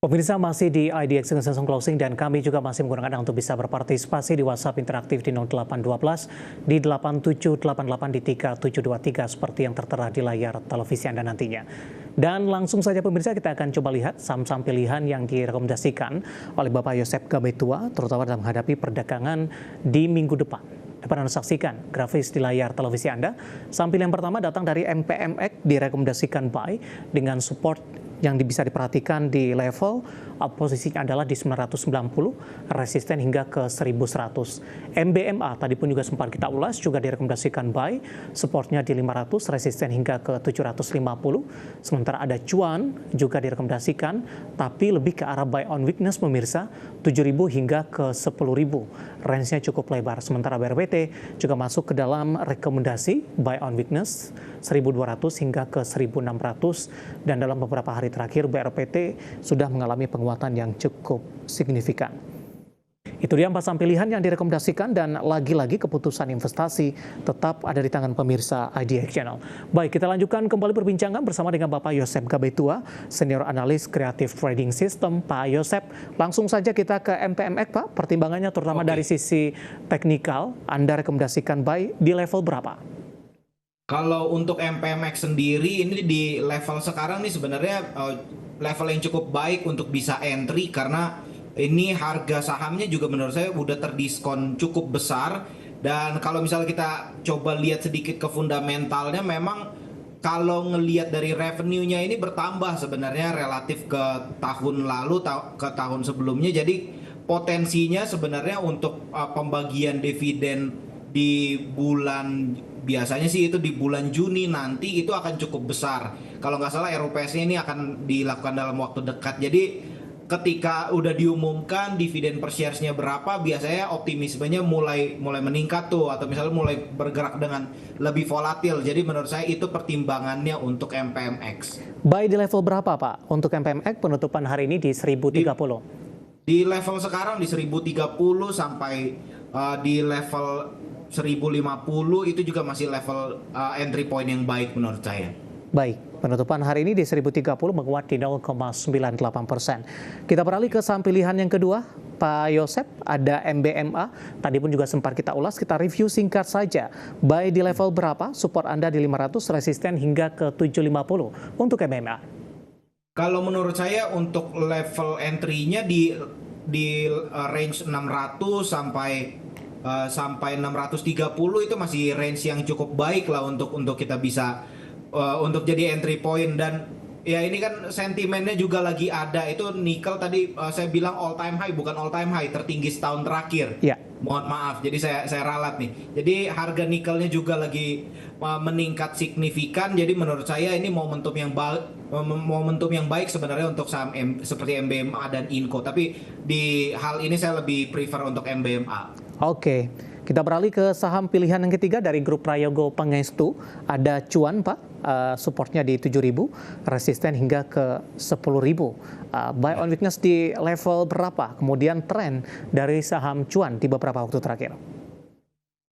Pemirsa masih di IDX Session Closing dan kami juga masih menggunakan untuk bisa berpartisipasi di WhatsApp interaktif di 0812 di 8788 di 3723 seperti yang tertera di layar televisi Anda nantinya. Dan langsung saja pemirsa kita akan coba lihat saham-saham pilihan yang direkomendasikan oleh Bapak Yosep Gabetua terutama dalam menghadapi perdagangan di minggu depan. Dapat Anda saksikan grafis di layar televisi Anda. Saham pilihan pertama datang dari MPMX direkomendasikan buy dengan support yang bisa diperhatikan di level posisinya adalah di 990, resisten hingga ke 1100. MBMA tadi pun juga sempat kita ulas, juga direkomendasikan buy, supportnya di 500, resisten hingga ke 750. Sementara ada cuan juga direkomendasikan, tapi lebih ke arah buy on weakness pemirsa, 7.000 hingga ke 10.000. Range-nya cukup lebar. Sementara BRPT juga masuk ke dalam rekomendasi buy on weakness 1.200 hingga ke 1.600, dan dalam beberapa hari terakhir BRPT sudah mengalami penguatan yang cukup signifikan. Itu dia 4 saham pilihan yang direkomendasikan dan lagi-lagi keputusan investasi tetap ada di tangan pemirsa IDX Channel. Baik, kita lanjutkan kembali perbincangan bersama dengan Bapak Yosep Gabetua, Senior Analis Creative Trading System. Pak Yosep, langsung saja kita ke MPMX Pak, pertimbangannya terutama dari sisi teknikal, Anda rekomendasikan buy di level berapa? Kalau untuk MPMX sendiri ini di level sekarang nih sebenarnya level yang cukup baik untuk bisa entry karena ini harga sahamnya juga menurut saya udah terdiskon cukup besar. Dan kalau misalnya kita coba lihat sedikit ke fundamentalnya, memang kalau ngelihat dari revenue-nya ini bertambah sebenarnya relatif ke tahun lalu ke tahun sebelumnya. Jadi potensinya sebenarnya untuk pembagian dividen di bulan, biasanya sih itu di bulan Juni nanti itu akan cukup besar. Kalau nggak salah RUPS-nya ini akan dilakukan dalam waktu dekat. Jadi ketika udah diumumkan dividen per shares-nya berapa, biasanya optimismenya mulai meningkat tuh, atau misalnya mulai bergerak dengan lebih volatil. Jadi menurut saya itu pertimbangannya untuk MPMX. Buy di level berapa Pak? Untuk MPMX penutupan hari ini di 1030. Di level sekarang di 1030 sampai di level 1050 itu juga masih level entry point yang baik menurut saya. Baik, penutupan hari ini di 1030 menguat di 0,98%. Kita beralih ke saham pilihan yang kedua, Pak Yosep, ada MBMA. Tadi pun juga sempat kita ulas, kita review singkat saja. Buy di level berapa? Support Anda di 500, resisten hingga ke 750 untuk MBMA. Kalau menurut saya untuk level entry-nya di range 600 sampai 630 itu masih range yang cukup baik lah untuk kita bisa untuk jadi entry point. Dan ya ini kan sentimennya juga lagi ada. Itu nikel tadi saya bilang all time high, bukan all time high, tertinggi setahun terakhir. Ya. Mohon maaf, jadi saya ralat nih. Jadi harga nikelnya juga lagi meningkat signifikan. Jadi menurut saya ini momentum yang baik sebenarnya untuk saham seperti MBMA dan Inco. Tapi di hal ini saya lebih prefer untuk MBMA. Oke, kita beralih ke saham pilihan yang ketiga dari grup Prayogo Pangestu. Ada cuan Pak, supportnya di 7.000, resisten hingga ke 10.000. Buy on weakness di level berapa? Kemudian tren dari saham cuan di beberapa waktu terakhir.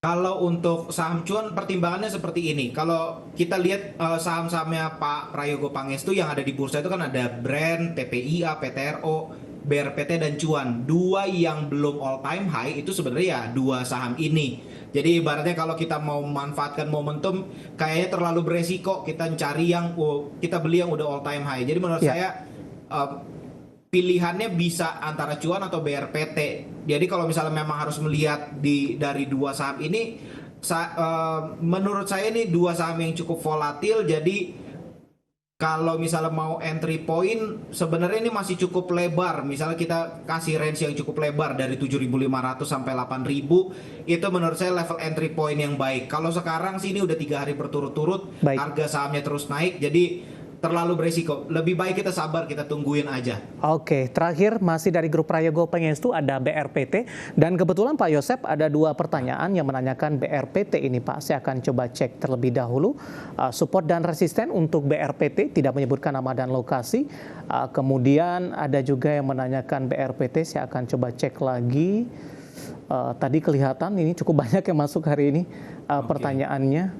Kalau untuk saham cuan pertimbangannya seperti ini. Kalau kita lihat saham-sahamnya Pak Prayogo Pangestu yang ada di bursa itu kan ada Brand, TPIA, PTRO, BRPT dan cuan. Dua yang belum all time high itu sebenarnya ya dua saham ini. Jadi ibaratnya kalau kita mau memanfaatkan momentum kayaknya terlalu beresiko kita cari yang kita beli yang udah all time high. Jadi menurut saya pilihannya bisa antara cuan atau BRPT. Jadi kalau misalnya memang harus melihat dari dua saham ini, menurut saya ini dua saham yang cukup volatil. Jadi kalau misalnya mau entry point sebenarnya ini masih cukup lebar. Misalnya kita kasih range yang cukup lebar dari 7.500 sampai 8.000, itu menurut saya level entry point yang baik. Kalau sekarang sih ini udah 3 hari berturut-turut harga sahamnya terus naik, jadi terlalu beresiko. Lebih baik kita sabar, kita tungguin aja. Oke, terakhir masih dari grup Prayogo Pangestu ada BRPT. Dan kebetulan Pak Yosep ada 2 pertanyaan yang menanyakan BRPT ini Pak. Saya akan coba cek terlebih dahulu. Support dan resisten untuk BRPT, tidak menyebutkan nama dan lokasi. Kemudian ada juga yang menanyakan BRPT, saya akan coba cek lagi. Tadi kelihatan ini cukup banyak yang masuk hari ini pertanyaannya.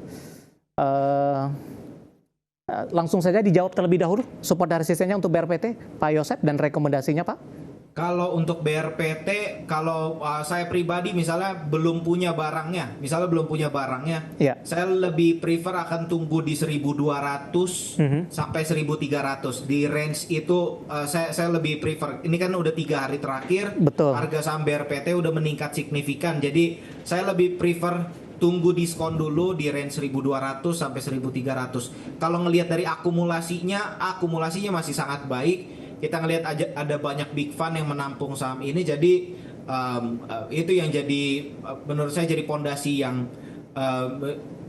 Langsung saja dijawab terlebih dahulu support dan resistennya untuk BRPT, Pak Yosep, dan rekomendasinya, Pak. Kalau untuk BRPT, kalau saya pribadi misalnya belum punya barangnya, Ya. saya lebih prefer akan tunggu di 1.200 sampai 1.300 di range itu. Saya lebih prefer. Ini kan udah 3 hari terakhir, Betul. harga saham BRPT udah meningkat signifikan. Jadi saya lebih prefer tunggu diskon dulu di range 1.200 sampai 1.300. Kalau ngelihat dari akumulasinya masih sangat baik. Kita ngelihat aja ada banyak big fund yang menampung saham ini, jadi itu yang jadi menurut saya jadi pondasi yang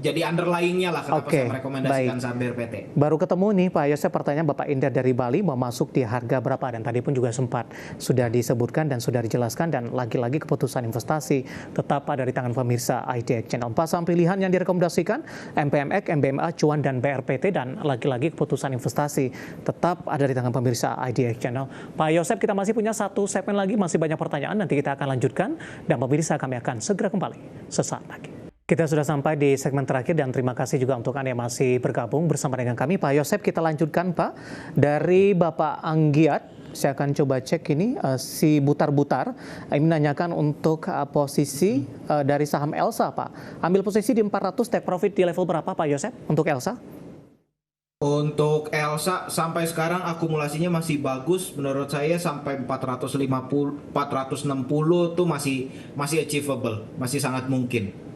jadi underlyingnya lah kenapa saya merekomendasikan saham BRPT. Baru ketemu nih Pak Yosep, pertanyaan Bapak Indra dari Bali mau masuk di harga berapa, dan tadi pun juga sempat sudah disebutkan dan sudah dijelaskan, dan lagi-lagi keputusan investasi tetap ada di tangan pemirsa IDX Channel. 4 saham pilihan yang direkomendasikan MPMX, MBMA, Cuan, dan BRPT, dan lagi-lagi keputusan investasi tetap ada di tangan pemirsa IDX Channel. Pak Yosep, kita masih punya satu segmen lagi, masih banyak pertanyaan, nanti kita akan lanjutkan, dan pemirsa kami akan segera kembali sesaat lagi. Kita sudah sampai di segmen terakhir, dan terima kasih juga untuk Anda yang masih bergabung bersama dengan kami. Pak Yosep, kita lanjutkan Pak. Dari Bapak Anggiat, saya akan coba cek ini, si Butar-Butar. Ini menanyakan untuk posisi dari saham Elsa Pak. Ambil posisi di 400, take profit di level berapa Pak Yosep untuk Elsa? Untuk Elsa sampai sekarang akumulasinya masih bagus, menurut saya sampai 450, 460 tuh masih achievable, masih sangat mungkin.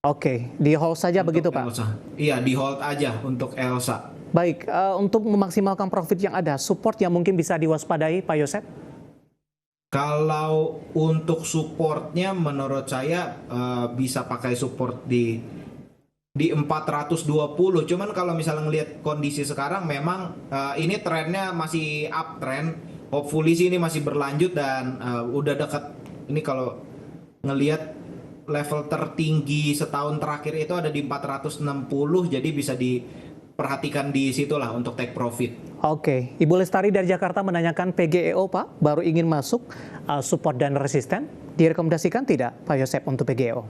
Oke, di hold saja untuk begitu Pak? Elsa. Iya, di hold aja untuk Elsa. Baik, untuk memaksimalkan profit yang ada, support yang mungkin bisa diwaspadai Pak Yosep? Kalau untuk supportnya menurut saya bisa pakai support di 420. Cuman kalau misalnya ngelihat kondisi sekarang memang ini trennya masih uptrend. Hopefully sih ini masih berlanjut dan udah dekat. Ini kalau ngelihat level tertinggi setahun terakhir itu ada di 460, jadi bisa diperhatikan di situlah untuk take profit. Oke, Ibu Lestari dari Jakarta menanyakan PGEO Pak, baru ingin masuk, support dan resisten, direkomendasikan tidak Pak Yosep untuk PGEO?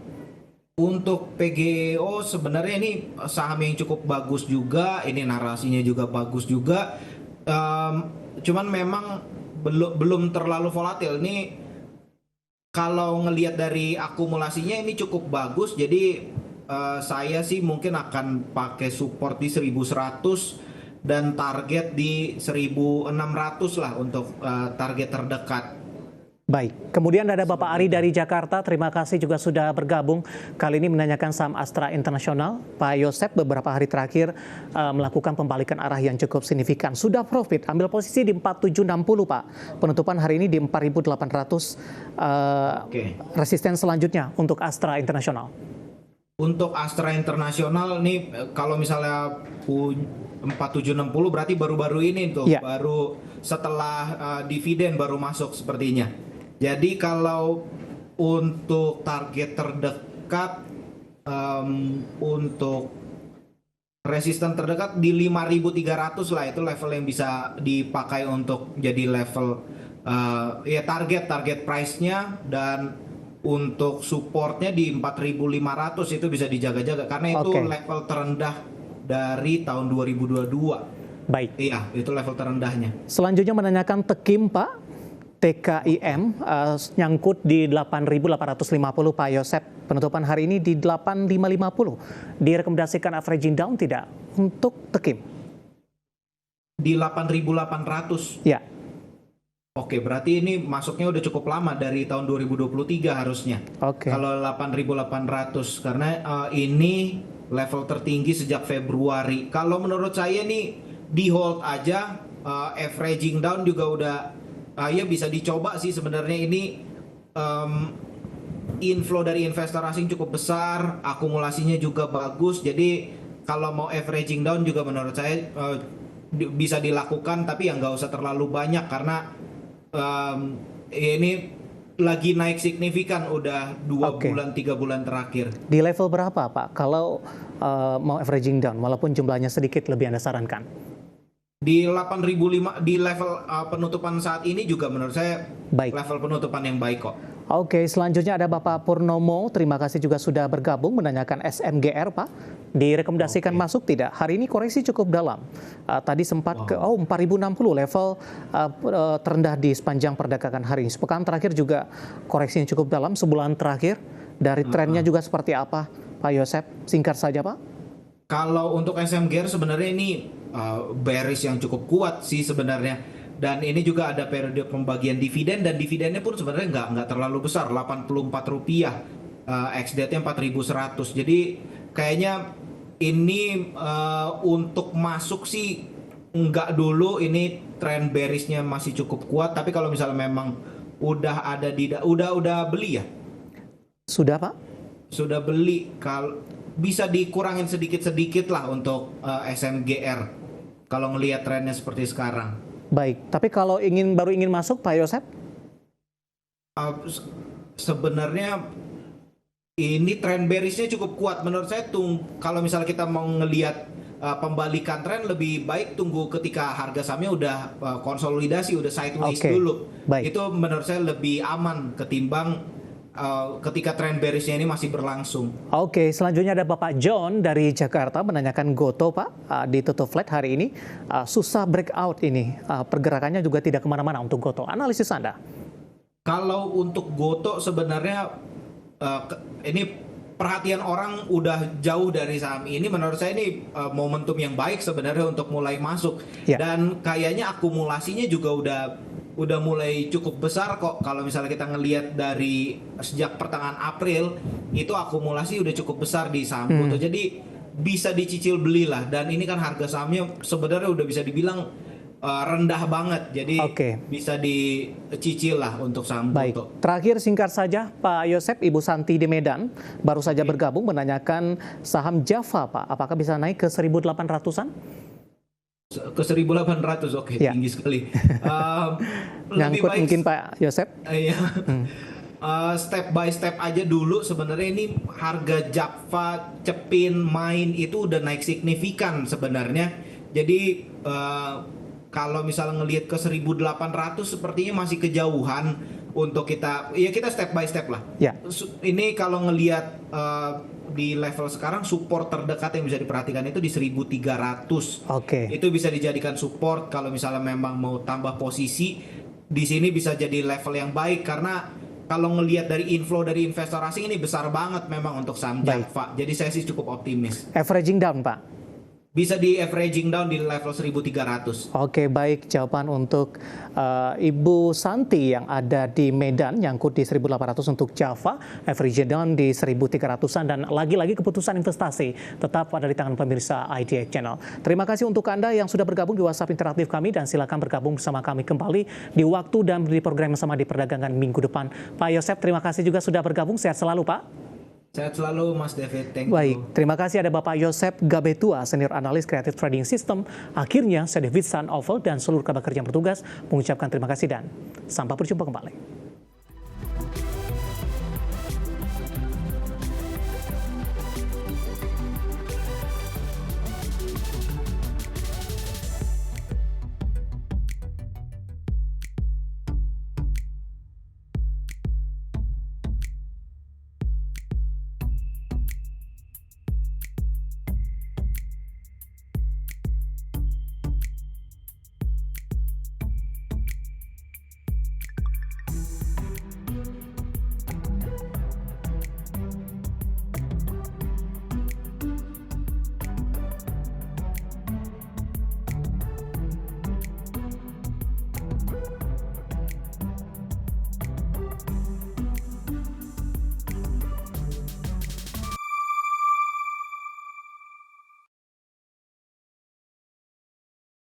Untuk PGEO sebenarnya ini saham yang cukup bagus juga, ini narasinya juga bagus juga, cuman memang belum terlalu volatil. Ini kalau ngelihat dari akumulasinya ini cukup bagus, jadi saya sih mungkin akan pakai support di 1.100 dan target di 1.600 lah untuk target terdekat. Baik, kemudian ada Bapak Ari dari Jakarta, terima kasih juga sudah bergabung. Kali ini menanyakan saham Astra International. Pak Yosep beberapa hari terakhir melakukan pembalikan arah yang cukup signifikan. Sudah profit, ambil posisi di 4760 Pak. Penutupan hari ini di 4.800. Resisten selanjutnya untuk Astra International. Untuk Astra International nih kalau misalnya 4760 berarti baru-baru ini tuh, baru setelah dividen baru masuk sepertinya. Jadi kalau untuk target terdekat, untuk resisten terdekat di 5.300 lah, itu level yang bisa dipakai untuk jadi level ya target price-nya, dan untuk supportnya di 4.500 itu bisa dijaga-jaga karena itu level terendah dari tahun 2022. Baik. Iya, itu level terendahnya. Selanjutnya menanyakan Tekim Pak. TKIM nyangkut di 8.850 Pak Yosep. Penutupan hari ini di 8.550. Direkomendasikan averaging down tidak untuk Tekim? Di 8.800. Ya. Oke, berarti ini masuknya udah cukup lama dari tahun 2023 harusnya. Kalau 8.800 karena ini level tertinggi sejak Februari. Kalau menurut saya nih di hold aja, averaging down juga udah ya bisa dicoba sih sebenarnya. Ini inflow dari investor asing cukup besar, akumulasinya juga bagus. Jadi kalau mau averaging down juga menurut saya bisa dilakukan, tapi yang nggak usah terlalu banyak karena ini lagi naik signifikan udah 2 bulan 3 bulan terakhir. Di level berapa Pak kalau mau averaging down walaupun jumlahnya sedikit lebih Anda sarankan? Di 8.500 di level penutupan saat ini juga menurut saya level penutupan yang baik kok. Oke, selanjutnya ada Bapak Purnomo, terima kasih juga sudah bergabung menanyakan SMGR Pak. Direkomendasikan Oke. masuk tidak? Hari ini koreksi cukup dalam. Tadi sempat ke 4.060 level terendah di sepanjang perdagangan hari ini. Sepekan terakhir juga koreksinya cukup dalam. Sebulan terakhir dari trennya juga seperti apa, Pak Yosep? Singkat saja, Pak. Kalau untuk SMGR sebenarnya ini bearish yang cukup kuat sih sebenarnya. Dan ini juga ada periode pembagian dividen dan dividennya pun sebenarnya nggak terlalu besar, Rp84, ex-date-nya 4.100. Jadi kayaknya ini untuk masuk sih nggak dulu, ini tren bearishnya masih cukup kuat. Tapi kalau misalnya memang udah ada udah beli ya, Sudah, Pak? sudah beli, kalau bisa dikurangin sedikit-sedikit lah untuk SMGR kalau ngelihat trennya seperti sekarang. Baik, tapi kalau baru ingin masuk, Pak Yosep? Sebenarnya ini tren bearishnya cukup kuat menurut saya. Kalau misalnya kita mau ngelihat pembalikan tren, lebih baik tunggu ketika harga sahamnya udah konsolidasi, udah sideways Oke, dulu. baik. Itu menurut saya lebih aman ketimbang ketika tren bearishnya ini masih berlangsung. Oke, selanjutnya ada Bapak John dari Jakarta menanyakan GoTo, Pak, ditutup flat hari ini. Susah breakout ini, pergerakannya juga tidak kemana-mana untuk GoTo. Analisis Anda? Kalau untuk GoTo sebenarnya ini perhatian orang udah jauh dari saham ini. Menurut saya ini momentum yang baik sebenarnya untuk mulai masuk. Ya. Dan kayaknya akumulasinya juga udah mulai cukup besar kok. Kalau misalnya kita ngelihat dari sejak pertengahan April itu akumulasi udah cukup besar di saham GoTo. Jadi bisa dicicil belilah. Dan ini kan harga sahamnya sebenarnya udah bisa dibilang rendah banget, jadi bisa dicicil lah untuk saham Baik, GoTo. terakhir singkat saja Pak Yosep, Ibu Santi di Medan baru saja bergabung menanyakan saham Java, Pak. Apakah bisa naik ke 1.800-an? Ke 1.800, oke, Ya. tinggi sekali. Nyangkut mungkin Pak Yosep? Iya. Step by step aja dulu. Sebenarnya ini harga Java, Cepin, Main itu udah naik signifikan sebenarnya. Jadi kalau misalnya ngelihat ke 1.800 sepertinya masih kejauhan untuk kita step by step lah. Ya. Ini kalau ngelihat di level sekarang, support terdekat yang bisa diperhatikan itu di 1.300. Oke. Itu bisa dijadikan support kalau misalnya memang mau tambah posisi. Di sini bisa jadi level yang baik karena kalau ngelihat dari inflow dari investor asing ini besar banget memang untuk saham Java. Jadi saya sih cukup optimis. Averaging down, Pak? Bisa di averaging down di level 1.300. Oke, baik. Jawaban untuk Ibu Santi yang ada di Medan, nyangkut di 1.800 untuk Java, average down di 1.300-an, dan lagi-lagi keputusan investasi tetap ada di tangan pemirsa IDX Channel. Terima kasih untuk Anda yang sudah bergabung di WhatsApp interaktif kami, dan silakan bergabung bersama kami kembali di waktu dan di program yang sama di perdagangan minggu depan. Pak Yosep, terima kasih juga sudah bergabung. Sehat selalu, Pak. Sehat selalu, Mas David. Thank you. Baik, terima kasih ada Bapak Yosep Gabetua, Senior Analis Creative Trading System. Akhirnya, saya David San Oval dan seluruh kabar kerja yang bertugas mengucapkan terima kasih dan sampai berjumpa kembali.